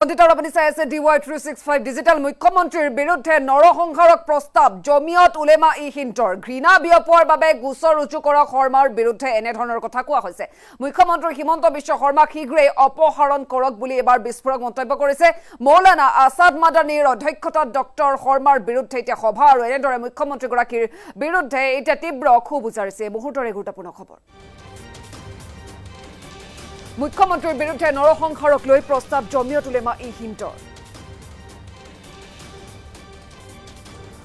আপুনি চাই আছে DY365 ডিজিটেল মুখ্যমন্ত্ৰীৰ বিৰুদ্ধে নৰসংহাৰক প্ৰস্তাৱ জমিয়ত উলেমা ই হিন্দৰ ঘৃণা বিয়পোৱাৰ বাবে গোচৰ ৰুজু কৰা শৰ্মাৰ বিৰুদ্ধে এনে ধৰণৰ কথা কোৱা হৈছে মুখ্যমন্ত্ৰী হিমন্ত বিশ্ব শৰ্মাক শীঘ্ৰেই অপসাৰণ কৰক বুলি এবাৰ বিস্ফোৰক মন্তব্য কৰিছে মৌলানা আসাদ মাদানীৰ অধ্যক্ষতাত ডক্টৰ শৰ্মাৰ বিৰুদ্ধে এতিয়া সভা আৰু এনেদৰে মুখ্যমন্ত্ৰী গৰাকীৰ বিৰুদ্ধে এতিয়া তীব্ৰ ক্ষোভ উজাৰিছে মুহূৰ্তৰে গুৰুত্বপূৰ্ণ খবৰ মুখ্যমন্ত্ৰীৰ বিৰুদ্ধে নৰসংহাৰক লৈ প্ৰস্তাৱ জমিয়ত উলেমা ই হিন্দৰ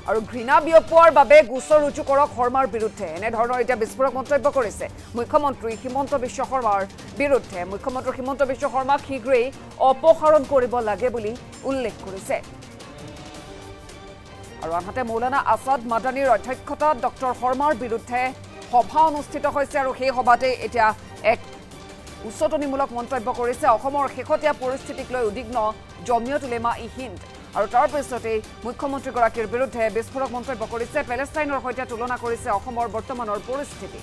আৰু ঘৃণা বিয়পোৱাৰ বাবে গোচৰ ৰুজু কৰক শৰ্মাৰ বিৰুদ্ধে এনে ধৰণৰ এতিয়া বিস্ফোৰক মন্তব্য কৰিছে মুখ্যমন্ত্ৰী হিমন্ত বিশ্ব শৰ্মাৰ বিৰুদ্ধে মুখ্যমন্ত্ৰী হিমন্ত বিশ্ব শৰ্মাক শীঘ্ৰেই অপসাৰণ কৰিব লাগে বুলি উল্লেখ কৰিছে আৰু আনহাতে মৌলানা আসাদ মাদানীৰ অধ্যক্ষতাত ডক্টৰ শৰ্মাৰ বিৰুদ্ধে সভা অনুষ্ঠিত হৈছে আৰু সেই সভাতে এতিয়া এক উচ্চতনীমূলক মন্তব্য কৰিছে অসমৰ শেহতীয়া পৰিস্থিতিক লৈ উদ্বিগ্ন জমিয়ত উলেমা ই হিন্দ আৰু তাৰ পিছতে মুখ্যমন্ত্ৰী গৰাকীৰ বিৰুদ্ধে বিস্ফোৰক মন্তব্য কৰিছে পেলেষ্টাইনৰ সৈতে তুলনা কৰিছে অসমৰ বৰ্তমানৰ পৰিস্থিতি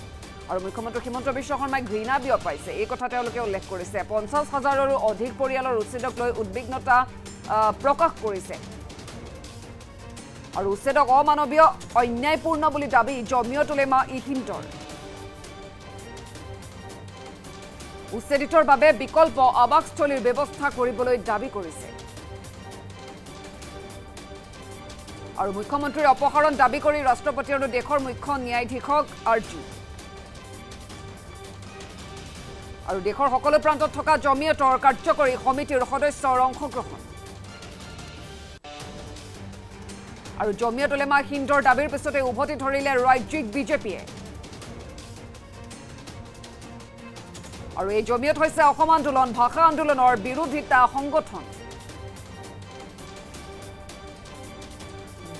আৰু মুখ্যমন্ত্ৰী হিমন্ত বিশ্ব শৰ্মাই ঘৃণা বিয়পাইছে এই কথা তেওঁলোকে উল্লেখ কৰিছে 50,000ৰো অধিক পৰিয়ালৰ উচ্ছেদক লৈ উদ্বিগ্নতা প্ৰকাশ কৰিছে আৰু উচ্ছেদক অমানৱীয় অন্যায়পূৰ্ণ বুলি দাবী জমিয়ত উলেমা ই হিন্দৰ উচ্ছেদিতৰ বাবে বিকল্প আৱাসস্থলীৰ ব্যৱস্থা কৰিবলৈ দাবী কৰিছে আৰু মুখ্যমন্ত্ৰীৰ অপসাৰণ দাবী কৰি ৰাষ্ট্ৰপতি আৰু দেশৰ মুখ্য ন্যায়াধীশক আৰ্জি আৰু দেশৰ সকলো প্ৰান্তত থকা জমিয়তৰ কাৰ্যকৰী সমিতিৰ সদস্যৰ অংশগ্ৰহণ আৰু জমিয়ত উলেমা হিন্দৰ দাবীৰ পিছতে উভতি ধৰিলে ৰাজ্যিক বিজেপিয়ে আৰু এই জমিয়ত হৈছে অসম আন্দোলন ভাষা আন্দোলনৰ বিৰোধিতা সংগঠন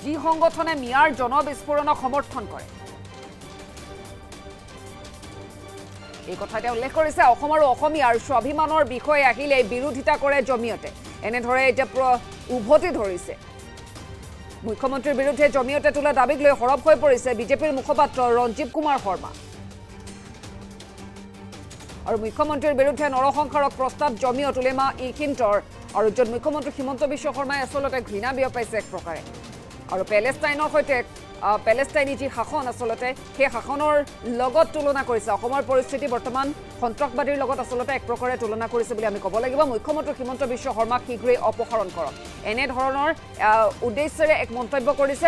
যি সংগঠনে মিয়াৰ জনবিস্ফোৰণক সমৰ্থন কৰে এই কথা তেওঁ উল্লেখ কৰিছে অসম আৰু অসমীয়াৰ স্বাভিমানৰ বিষয়ে আহিলে বিৰোধিতা কৰে জমিয়তে এনেদৰে এতিয়া উভতি ধৰিছে মুখ্যমন্ত্ৰীৰ বিৰুদ্ধে জমিয়তে তোলা দাবীক লৈ সৰব হৈ পৰিছে বিজেপিৰ মুখপাত্ৰ ৰঞ্জীৱ কুমাৰ শৰ্মা আৰু মুখ্যমন্ত্ৰীৰ বিৰুদ্ধে নৰসংহাৰক প্ৰস্তাৱ জমিয়ত উলেমা ই হিন্দৰ আৰু য'ত মুখ্যমন্ত্ৰী হিমন্ত বিশ্ব শৰ্মাই আচলতে ঘৃণা বিয়পাইছে এক প্ৰকাৰে আৰু পেলেষ্টাইনৰ সৈতে পেলেষ্টাইনী যি শাসন আচলতে সেই শাসনৰ লগত তুলনা কৰিছে অসমৰ পৰিস্থিতি বৰ্তমান সন্ত্ৰাসবাদীৰ লগত আচলতে এক প্ৰকাৰে তুলনা কৰিছে বুলি আমি ক'ব লাগিব মুখ্যমন্ত্ৰী হিমন্ত বিশ্ব শৰ্মাক শীঘ্ৰেই অপসাৰণ কৰক এনে ধৰণৰ উদ্দেশ্যেৰে এক মন্তব্য কৰিছে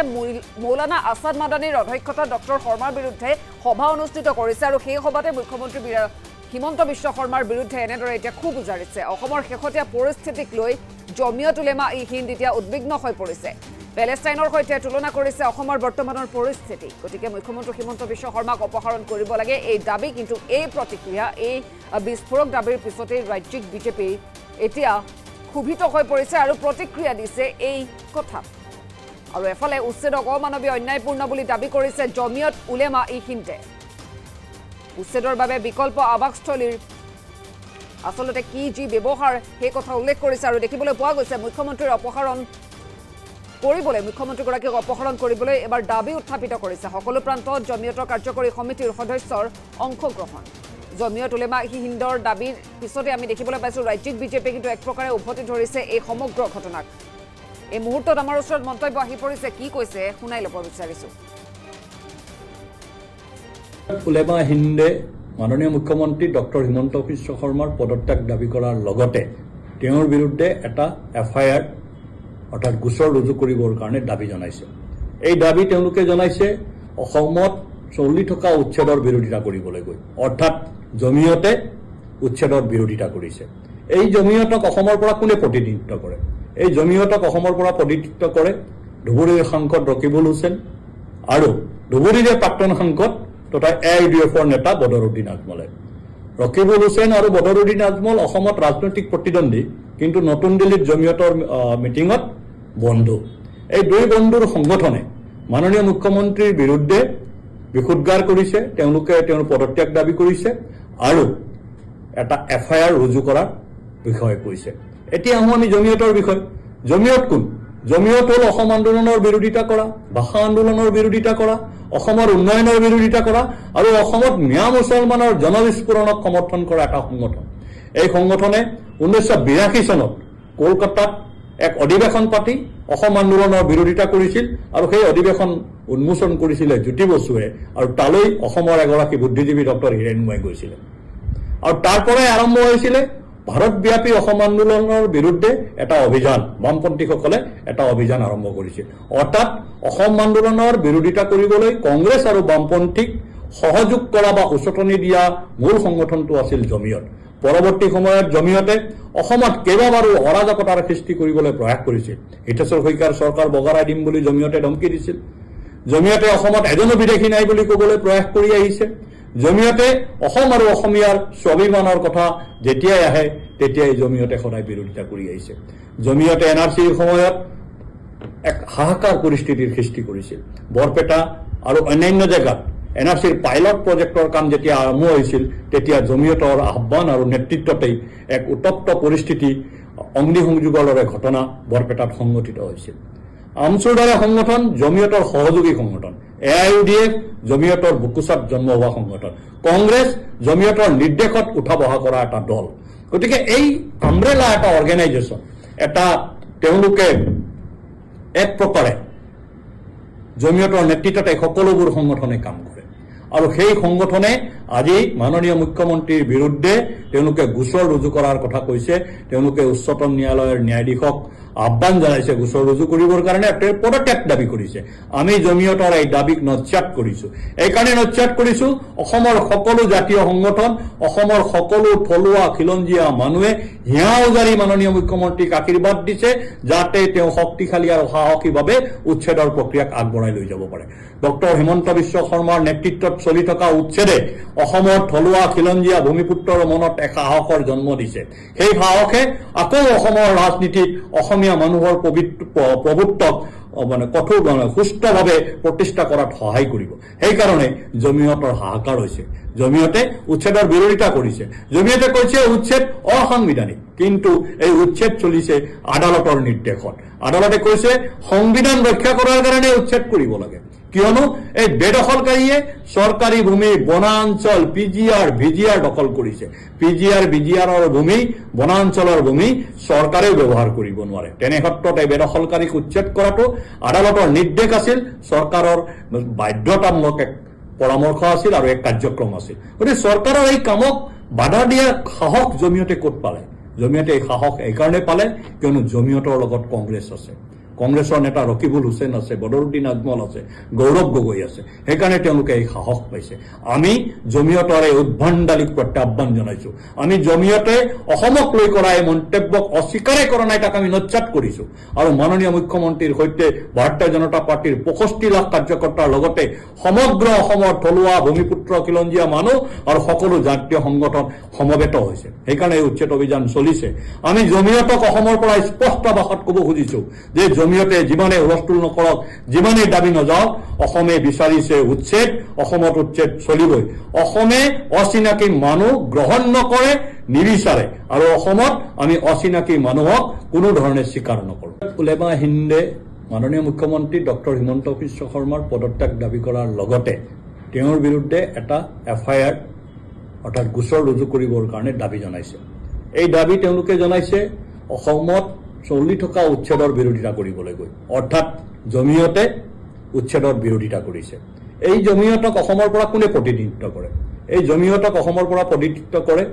মৌলানা আসাদ মাদানীৰ অধ্যক্ষতাত ডক্টৰ শৰ্মাৰ বিৰুদ্ধে সভা অনুষ্ঠিত কৰিছে আৰু সেই সভাতে মুখ্যমন্ত্ৰী হিমন্ত বিশ্ব শৰ্মাৰ বিৰুদ্ধে এনেদৰে এতিয়া খুব উজাৰিছে অসমৰ শেহতীয়া পৰিস্থিতিক লৈ জমিয়ত উলেমা ই হিন্দ এতিয়া উদ্বিগ্ন হৈ পৰিছে পেলেষ্টাইনৰ সৈতে তুলনা কৰিছে অসমৰ বৰ্তমানৰ পৰিস্থিতি গতিকে মুখ্যমন্ত্ৰী হিমন্ত বিশ্ব শৰ্মাক অপসাৰণ কৰিব লাগে এই দাবী কিন্তু এই প্ৰতিক্ৰিয়া এই বিস্ফোৰক দাবীৰ পিছতে ৰাজ্যিক বিজেপি এতিয়া ক্ষোভিত হৈ পৰিছে আৰু প্ৰতিক্ৰিয়া দিছে এই কথা আৰু এফালে উচ্ছেদক অমানৱীয় অন্যায়পূৰ্ণ বুলি দাবী কৰিছে জমিয়ত উলেমা ই হিন্দে উচ্ছেদৰ বাবে বিকল্প আৱাসস্থলীৰ আচলতে কি যি ব্যৱহাৰ সেই কথা উল্লেখ কৰিছে আৰু দেখিবলৈ পোৱা গৈছে মুখ্যমন্ত্ৰীৰ অপসাৰণ কৰিবলৈ মুখ্যমন্ত্ৰীগৰাকীক অপসাৰণ কৰিবলৈ এবাৰ দাবী উত্থাপিত কৰিছে সকলো প্ৰান্তত জমিয়তৰ কাৰ্যকৰী সমিতিৰ সদস্যৰ অংশগ্ৰহণ জমিয়ত উলেমা ই হিন্দৰ দাবীৰ পিছতে আমি দেখিবলৈ পাইছোঁ ৰাজ্যিক বিজেপি কিন্তু এক প্ৰকাৰে উভতি ধৰিছে এই সমগ্ৰ ঘটনাক এই মুহূৰ্তত আমাৰ ওচৰত মন্তব্য আহি পৰিছে কি কৈছে শুনাই ল'ব বিচাৰিছোঁ উলেমা হিন্দে মাননীয় মুখ্যমন্ত্ৰী ডক্টৰ হিমন্ত বিশ্ব শৰ্মাৰ পদত্যাগ দাবী কৰাৰ লগতে তেওঁৰ বিৰুদ্ধে এটা FIR অৰ্থাৎ গোচৰ ৰুজু কৰিবৰ কাৰণে দাবী জনাইছে এই দাবী তেওঁলোকে জনাইছে অসমত চলি থকা উচ্ছেদৰ বিৰোধিতা কৰিবলৈ গৈ অৰ্থাৎ জমিয়তে উচ্ছেদৰ বিৰোধিতা কৰিছে এই জমিয়তক অসমৰ পৰা কোনে প্ৰতিনিধিত্ব কৰে এই জমিয়তক অসমৰ পৰা প্ৰতিনিধিত্ব কৰে ধুবুৰীৰ সাংসদ ৰকিবুল হুছেইন আৰু ধুবুৰীৰে প্ৰাক্তন সাংসদ তথা AIUDFৰ নেতা বদৰুদ্দিন আজমলে ৰকিবুল হুছেইন আৰু বদৰুদ্দিন আজমল অসমত ৰাজনৈতিক প্ৰতিদ্বন্দ্বী কিন্তু নতুন দিল্লীত জমিয়তৰ মিটিঙত বন্ধু এই দুই বন্ধুৰ সংগঠনে মাননীয় মুখ্যমন্ত্ৰীৰ বিৰুদ্ধে বিক্ষোভগাৰ কৰিছে তেওঁলোকে তেওঁৰ পদত্যাগ দাবী কৰিছে আৰু এটা FIR ৰুজু কৰাৰ বিষয়ে কৈছে এতিয়া আমি জমিয়তৰ বিষয় জমিয়ত কোন জমিয়ত হ'ল অসম আন্দোলনৰ বিৰোধিতা কৰা ভাষা আন্দোলনৰ বিৰোধিতা কৰা অসমৰ উন্নয়নৰ বিৰোধিতা কৰা আৰু অসমত মিয়া মুছলমানৰ জনবিস্ফোৰণক সমৰ্থন কৰা এটা সংগঠন এই সংগঠনে 1982 চনত কলকাতাত এক অধিৱেশন পাতি অসম আন্দোলনৰ বিৰোধিতা কৰিছিল আৰু সেই অধিৱেশন উন্মোচন কৰিছিলে জ্যোতি বসুৱে আৰু তালৈ অসমৰ এগৰাকী বুদ্ধিজীৱী ডক্টৰ হীৰেণ গোহাঁই গৈছিলে আৰু তাৰ পৰাই আৰম্ভ হৈছিলে ভাৰতব্যাপী অসম আন্দোলনৰ বিৰুদ্ধে এটা অভিযান বামপন্থীসকলে এটা অভিযান আৰম্ভ কৰিছিল অৰ্থাৎ অসম আন্দোলনৰ বিৰোধিতা কৰিবলৈ কংগ্ৰেছ আৰু বামপন্থীক সহযোগ কৰা বা উচতনি দিয়া মূল সংগঠনটো আছিল জমিয়ত পৰৱৰ্তী সময়ত জমিয়তে অসমত কেইবাবাৰো অৰাজকতাৰ সৃষ্টি কৰিবলৈ প্ৰয়াস কৰিছিল হিতেশ্বৰ শইকীয়াৰ চৰকাৰ বগাৰাই দিম বুলি জমিয়তে ধমকি দিছিল জমিয়তে অসমত এজনো বিদেশী নাই বুলি ক'বলৈ প্ৰয়াস কৰি আহিছে জমিয়তে অসম আৰু অসমীয়াৰ স্বাভিমানৰ কথা যেতিয়াই আহে তেতিয়াই জমিয়তে সদায় বিৰোধিতা কৰি আহিছে জমিয়তে এনআৰচিৰ সময়ত এক হাহাকাৰ পৰিস্থিতিৰ সৃষ্টি কৰিছিল বৰপেটা আৰু অন্যান্য জেগাত এনআৰচিৰ পাইলট প্ৰজেক্টৰ কাম যেতিয়া আৰম্ভ হৈছিল তেতিয়া জমিয়তৰ আহ্বান আৰু নেতৃত্বতেই এক উত্তপ্ত পৰিস্থিতি অগ্নিসংযোগৰ দৰে ঘটনা বৰপেটাত সংঘটিত হৈছিল আমচুৰ দৰে সংগঠন জমিয়তৰ সহযোগী সংগঠন এআইইউডিএফ জমিয়তৰ বুকুচাত জন্ম হোৱা সংগঠন কংগ্ৰেছ জমিয়তৰ নিৰ্দেশত উঠা বহা কৰা এটা দল গতিকে এই আমব্ৰেলা এটা অৰ্গেনাইজেশ্যন এটা তেওঁলোকে এক প্ৰকাৰে জমিয়তৰ নেতৃত্বত এই সকলোবোৰ সংগঠনে কাম কৰে আৰু সেই সংগঠনে আজি মাননীয় মুখ্যমন্ত্ৰীৰ বিৰুদ্ধে তেওঁলোকে গোচৰ ৰুজু কৰাৰ কথা কৈছে তেওঁলোকে উচ্চতম ন্যায়ালয়ৰ ন্যায়াধীশক আহ্বান জনাইছে গোচৰ ৰুজু কৰিবৰ কাৰণে পদত্যাগ দাবী কৰিছে আমি জমিয়তৰ এই দাবীক নস্যাৎ কৰিছো এইকাৰণে নস্যাৎ কৰিছো অসমৰ সকলো জাতীয় সংগঠন অসমৰ সকলো থলুৱা খিলঞ্জীয়া মানুহে হিয়া উজাৰি মাননীয় মুখ্যমন্ত্ৰীক আশীৰ্বাদ দিছে যাতে তেওঁ শক্তিশালী আৰু সাহসীভাৱে উচ্ছেদৰ প্ৰক্ৰিয়াক আগবঢ়াই লৈ যাব পাৰে ডক্টৰ হিমন্ত বিশ্ব শৰ্মাৰ নেতৃত্বত চলি থকা উচ্ছেদে অসমৰ থলুৱা খিলঞ্জীয়া ভূমিপুত্ৰৰ মনত এক সাহসৰ জন্ম দিছে সেই সাহসে আকৌ অসমৰ ৰাজনীতিত অসমীয়া মানুহৰ প্ৰভুত্বক মানে কঠোৰ সুস্থভাৱে প্ৰতিষ্ঠা কৰাত সহায় কৰিব সেইকাৰণে জমিয়তৰ হাহাকাৰ হৈছে জমিয়তে উচ্ছেদৰ বিৰোধিতা কৰিছে জমিয়তে কৈছে উচ্ছেদ অসাংবিধানিক কিন্তু এই উচ্ছেদ চলিছে আদালতৰ নিৰ্দেশত আদালতে কৈছে সংবিধান ৰক্ষা কৰাৰ কাৰণে উচ্ছেদ কৰিব লাগে কিয়নো এই বেদখলকাৰীয়ে চৰকাৰী ভূমি বনাঞ্চল পিজিআৰ ভিজিআৰ দখল কৰিছে পিজিআৰ ভিজিআৰৰ ভূমি বনাঞ্চলৰ ভূমি চৰকাৰে ব্যৱহাৰ কৰিব নোৱাৰে তেনে ক্ষেত্ৰত এই বেদখলকাৰীক উচ্ছেদ কৰাটো আদালতৰ নিৰ্দেশ আছিল চৰকাৰৰ বাধ্যতামূলক এক পৰামৰ্শ আছিল আৰু এক কাৰ্যক্ৰম আছিল গতিকে চৰকাৰৰ এই কামক বাধা দিয়া সাহস জমিয়তে ক'ত পালে জমিয়তে এই সাহস এইকাৰণে পালে কিয়নো জমিয়তৰ লগত কংগ্ৰেছ আছে কংগ্ৰেছৰ নেতা ৰকিবুল হুছেইন আছে বদৰুদ্দিন আজমল আছে গৌৰৱ গগৈ আছে সেইকাৰণে তেওঁলোকে এই সাহস পাইছে আমি জমিয়তৰ এই উদ্ভণ্ডালিক প্ৰত্যাহ্বান জনাইছো আমি জমিয়তে অসমক লৈ কৰা এই মন্তব্যক অস্বীকাৰে কৰা নাই তাক আমি নস্যাৎ কৰিছো আৰু মাননীয় মুখ্যমন্ত্ৰীৰ সৈতে ভাৰতীয় জনতা পাৰ্টীৰ 65 লাখ কাৰ্যকৰ্তাৰ লগতে সমগ্ৰ অসমৰ থলুৱা ভূমিপুত্ৰ খিলঞ্জীয়া মানুহ আৰু সকলো জাতীয় সংগঠন সমবেত হৈছে সেইকাৰণে এই উচ্ছেদ অভিযান চলিছে আমি জমিয়তক অসমৰ পৰা স্পষ্ট ভাষাত ক'ব খুজিছো যে জমিয়তে যিমানে হুলস্থুল নকৰক যিমানে দাবী নযাওক অসমে বিচাৰিছে উচ্ছেদ অসমত উচ্ছেদ চলিবই অসমে অচিনাকি মানুহ গ্ৰহণ নকৰে নিবিচাৰে আৰু অসমত আমি অচিনাকি মানুহক কোনো ধৰণে স্বীকাৰ নকৰোঁ উলেমা হিন্দে মাননীয় মুখ্যমন্ত্ৰী ডক্টৰ হিমন্ত বিশ্ব শৰ্মাৰ পদত্যাগ দাবী কৰাৰ লগতে তেওঁৰ বিৰুদ্ধে এটা এফআইআৰ অৰ্থাৎ গোচৰ ৰুজু কৰিবৰ কাৰণে দাবী জনাইছে এই দাবী তেওঁলোকে জনাইছে অসমত চলি থকা উচ্ছেদৰ বিৰোধিতা কৰিবলৈ গৈ অৰ্থাৎ জমিয়তে উচ্ছেদৰ বিৰোধিতা কৰিছে এই জমিয়তক অসমৰ পৰা কোনে প্ৰতিনিধিত্ব কৰে এই জমিয়তক অসমৰ পৰা প্ৰতিনিধিত্ব কৰে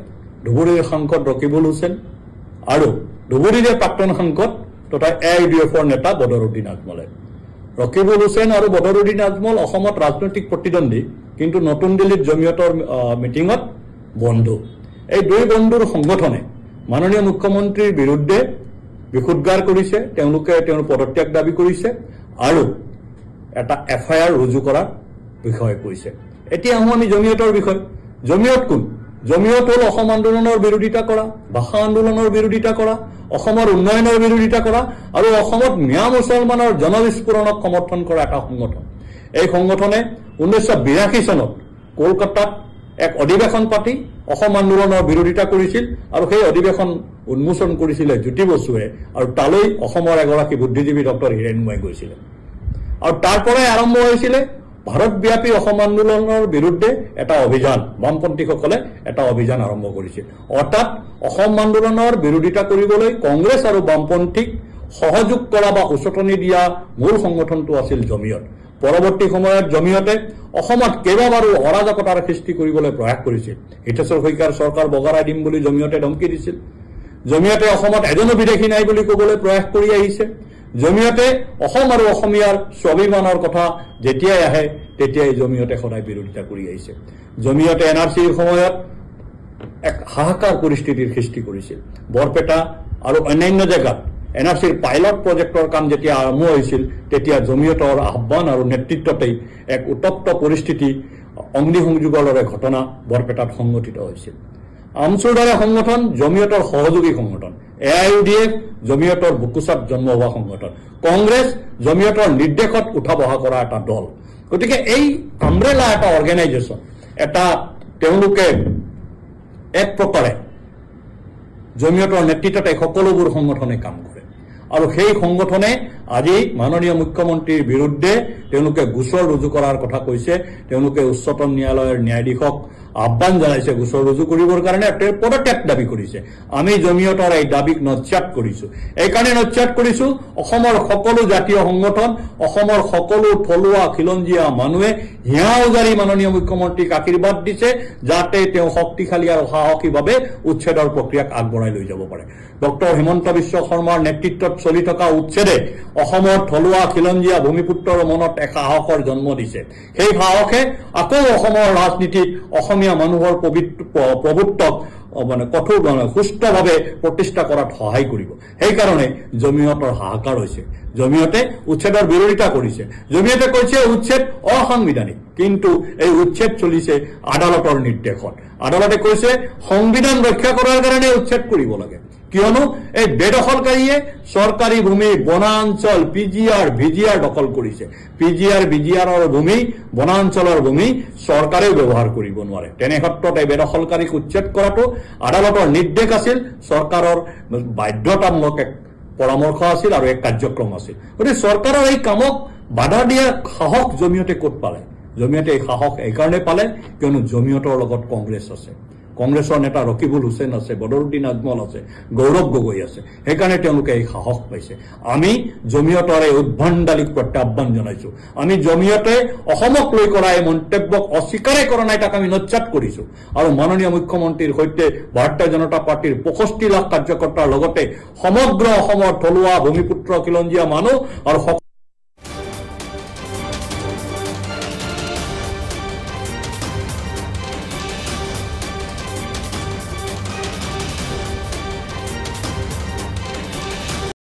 ধুবুৰীৰ সাংসদ ৰকিবুল হুছেইন আৰু ধুবুৰীৰে প্ৰাক্তন সাংসদ তথা এআইইউডিএফৰ নেতা বদৰুদ্দিন আজমলে ৰকিবুল হুছেইন আৰু বদৰুদ্দিন আজমল অসমত ৰাজনৈতিক প্ৰতিদ্বন্দ্বী কিন্তু নতুন দিল্লীত জমিয়তৰ মিটিঙত বন্ধু এই দুই বন্ধুৰ সংগঠনে মাননীয় মুখ্যমন্ত্ৰীৰ বিৰুদ্ধে বিক্ষোভগাৰ কৰিছে তেওঁলোকে তেওঁৰ পদত্যাগ দাবী কৰিছে আৰু এটা এফআইআৰ ৰুজু কৰাৰ বিষয়ে কৈছে এতিয়া আমি জমিয়তৰ বিষয় জমিয়ত কোন জমিয়ত হ'ল অসম আন্দোলনৰ বিৰোধিতা কৰা ভাষা আন্দোলনৰ বিৰোধিতা কৰা অসমৰ উন্নয়নৰ বিৰোধিতা কৰা আৰু অসমত মিয়া মুছলমানৰ জনবিস্ফোৰণক সমৰ্থন কৰা এটা সংগঠন এই সংগঠনে 1982 চনত কলকাতাত এক অধিৱেশন পাতি অসম আন্দোলনৰ বিৰোধিতা কৰিছিল আৰু সেই অধিৱেশন উন্মোচন কৰিছিলে জ্যোতি বসুৱে আৰু তালৈ অসমৰ এগৰাকী বুদ্ধিজীৱী ডক্টৰ হীৰেণ গোহাঁই গৈছিল আৰু তাৰ পৰাই আৰম্ভ হৈছিল ভাৰতব্যাপী অসম আন্দোলনৰ বিৰুদ্ধে এটা অভিযান বামপন্থীসকলে এটা অভিযান আৰম্ভ কৰিছিল। অৰ্থাৎ অসম আন্দোলনৰ বিৰোধিতা কৰিবলৈ কংগ্ৰেছ আৰু বামপন্থীক সহযোগ কৰা বা উচতনি দিয়া মূল সংগঠনটো আছিল জমিয়ত। পৰৱৰ্তী সময়ত জমিয়তে অসমত কেইবাবাৰো অৰাজকতাৰ সৃষ্টি কৰিবলৈ প্ৰয়াস কৰিছিল। হিতেশ্বৰ শইকীয়াৰ চৰকাৰ বগাৰাই দিম বুলি জমিয়তে ধমকি দিছিল। জমিয়তে অসমত এজনো বিদেশী নাই বুলি ক'বলৈ প্ৰয়াস কৰি আহিছে। জমিয়তে অসম আৰু অসমীয়াৰ স্বাভিমানৰ কথা যেতিয়াই আহে তেতিয়াই জমিয়তে সদায় বিৰোধিতা কৰি আহিছে। জমিয়তে NRCৰ সময়ত এক হাহাকাৰ পৰিস্থিতিৰ সৃষ্টি কৰিছিল। বৰপেটা আৰু অন্যান্য জেগাত NRCৰ পাইলট প্ৰজেক্টৰ কাম যেতিয়া আৰম্ভ হৈছিল তেতিয়া জমিয়তৰ আহ্বান আৰু নেতৃত্বতেই এক উত্তপ্ত পৰিস্থিতি অগ্নিসংযোগৰ দৰে ঘটনা বৰপেটাত সংঘটিত হৈছিল। আমচুৰ দৰে সংগঠন জমিয়তৰ সহযোগী সংগঠন। AIUDF জমিয়তৰ বুকুচাত জন্ম হোৱা সংগঠন। কংগ্ৰেছ জমিয়তৰ নিৰ্দেশত উঠা বহা কৰা এটা দল। গতিকে এই আমব্ৰেলা এটা অৰ্গেনাইজেশ্যন, এটা তেওঁলোকে এক প্ৰকাৰে জমিয়তৰ নেতৃত্বতে সকলোবোৰ সংগঠনে কাম কৰে আৰু সেই সংগঠনে আজি মাননীয় মুখ্যমন্ত্ৰীৰ বিৰুদ্ধে তেওঁলোকে গোচৰ ৰুজু কৰাৰ কথা কৈছে। তেওঁলোকে উচ্চতম ন্যায়ালয়ৰ ন্যায়াধীশক আহ্বান জনাইছে গোচৰ ৰুজু কৰিবৰ কাৰণে, পদত্যাগ দাবী কৰিছে। আমি জমিয়তৰ এই দাবীক নস্যাৎ কৰিছো। এইকাৰণে নস্যাৎ কৰিছো অসমৰ সকলো জাতীয় সংগঠন, অসমৰ সকলো থলুৱা খিলঞ্জীয়া মানুহে হিয়া উজাৰি মাননীয় মুখ্যমন্ত্ৰীক আশীৰ্বাদ দিছে যাতে তেওঁ শক্তিশালী আৰু সাহসীভাৱে উচ্ছেদৰ প্ৰক্ৰিয়াক আগবঢ়াই লৈ যাব পাৰে। ডক্টৰ হিমন্ত বিশ্ব শৰ্মাৰ নেতৃত্বত চলি থকা উচ্ছেদে অসমৰ থলুৱা খিলঞ্জীয়া ভূমিপুত্ৰৰ মনত এক সাহসৰ জন্ম দিছে। সেই সাহসে আকৌ অসমৰ ৰাজনীতিত অসমীয়া মানুহৰ প্ৰভুত্বক কঠোৰ সুস্থভাৱে প্ৰতিষ্ঠা কৰাত সহায় কৰিব। সেইকাৰণে জমিয়তৰ হাহাকাৰ হৈছে। জমিয়তে উচ্ছেদৰ বিৰোধিতা কৰিছে। জমিয়তে কৈছে উচ্ছেদ অসাংবিধানিক, কিন্তু এই উচ্ছেদ চলিছে আদালতৰ নিৰ্দেশত। আদালতে কৈছে সংবিধান ৰক্ষা কৰাৰ কাৰণে উচ্ছেদ কৰিব লাগে, কিয়নো এই বেদখলকাৰীয়ে চৰকাৰী ভূমি বনাঞ্চল PGR VGR দখল কৰিছে। PGR VGRৰ ভূমি বনাঞ্চলৰ ভূমি চৰকাৰেও ব্যৱহাৰ কৰিব নোৱাৰে। তেনে ক্ষেত্ৰত এই বেদখলকাৰীক উচ্ছেদ কৰাটো আদালতৰ নিৰ্দেশ আছিল, চৰকাৰৰ বাধ্যতামূলক এক পৰামৰ্শ আছিল আৰু এক কাৰ্যক্ৰম আছিল। গতিকে চৰকাৰৰ এই কামক বাধা দিয়া সাহস জমিয়তে ক'ত পালে? জমিয়তে এই সাহস এইকাৰণে পালে কিয়নো জমিয়তৰ লগত কংগ্ৰেছ আছে। কংগ্ৰেছৰ নেতা ৰকিবুল হুছেইন আছে, বদৰুদ্দিন আজমল আছে, গৌৰৱ গগৈ আছে। সেইকাৰণে তেওঁলোকে এই সাহস পাইছে। আমি জমিয়তৰ এই উদ্ভণ্ডালিক প্ৰত্যাহ্বান জনাইছো। আমি জমিয়তে অসমক লৈ কৰা এই মন্তব্যক অস্বীকাৰে কৰা নাই, তাক আমি নস্যাৎ কৰিছো। আৰু মাননীয় মুখ্যমন্ত্ৰীৰ সৈতে ভাৰতীয় জনতা পাৰ্টীৰ 65 লাখ কাৰ্যকৰ্তাৰ লগতে সমগ্ৰ অসমৰ থলুৱা ভূমিপুত্ৰ খিলঞ্জীয়া মানুহ আৰু